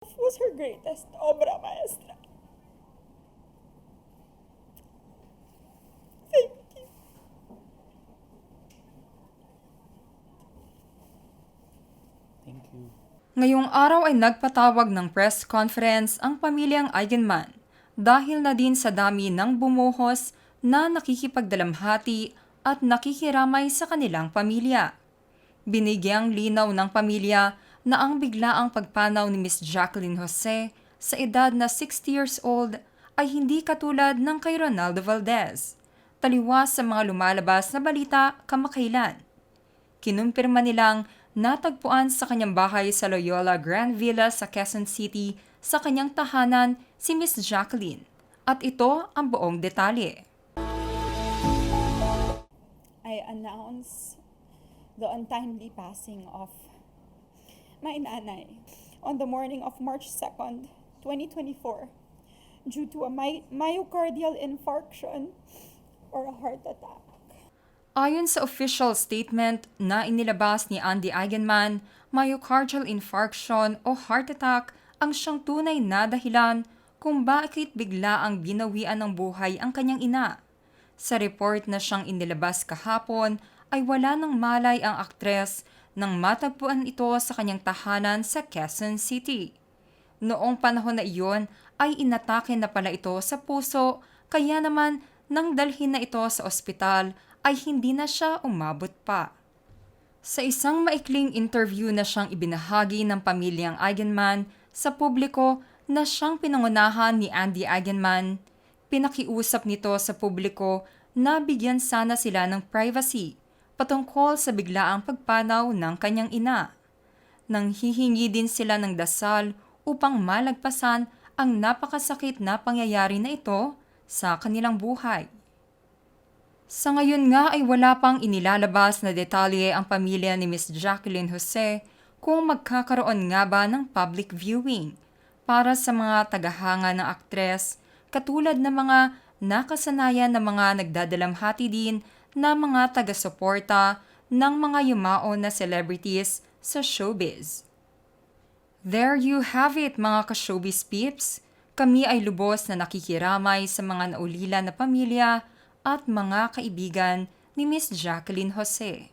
Was her greatest obra maestra. Thank you. Thank you. Ngayong araw ay nagpatawag ng press conference ang pamilyang Eigenman dahil na din sa dami ng bumuhos na nakikipagdalamhati at nakikiramay sa kanilang pamilya. Binigyang linaw ng pamilya na ang biglaang pagpanaw ni Miss Jacqueline Jose sa edad na 60 years old ay hindi katulad ng kay Ronaldo Valdez, taliwas sa mga lumalabas na balita kamakailan. Kinumpirma nilang natagpuan sa kanyang bahay sa Loyola Grand Villa sa Quezon City sa kanyang tahanan si Miss Jacqueline. At ito ang buong detalye. I announce the untimely passing of my nanay on the morning of March 2nd, 2024 due to a myocardial infarction or a heart attack. Ayon sa official statement na inilabas ni Andy Eigenman, myocardial infarction o heart attack ang siyang tunay na dahilan kung bakit bigla ang binawian ng buhay ang kanyang ina. Sa report na siyang inilabas kahapon ay wala nang malay ang aktres nang matagpuan ito sa kanyang tahanan sa Quezon City. Noong panahon na iyon ay inatake na pala ito sa puso, kaya naman nang dalhin na ito sa ospital ay hindi na siya umabot pa. Sa isang maikling interview na siyang ibinahagi ng pamilyang Eigenman sa publiko na siyang pinangunahan ni Andy Eigenman, pinakiusap nito sa publiko na bigyan sana sila ng privacy patungkol sa biglaang pagpanaw ng kanyang ina. Nang hihingi din sila ng dasal upang malagpasan ang napakasakit na pangyayari na ito sa kanilang buhay. Sa ngayon nga ay wala pang inilalabas na detalye ang pamilya ni Miss Jacqueline Jose kung magkakaroon nga ba ng public viewing para sa mga tagahanga ng aktres katulad ng mga nakasanayan na mga nagdadalamhati din na mga taga-suporta ng mga yumaon na celebrities sa showbiz. There you have it mga ka-showbiz peeps. Kami ay lubos na nakikiramay sa mga naulila na pamilya at mga kaibigan ni Miss Jacqueline Jose.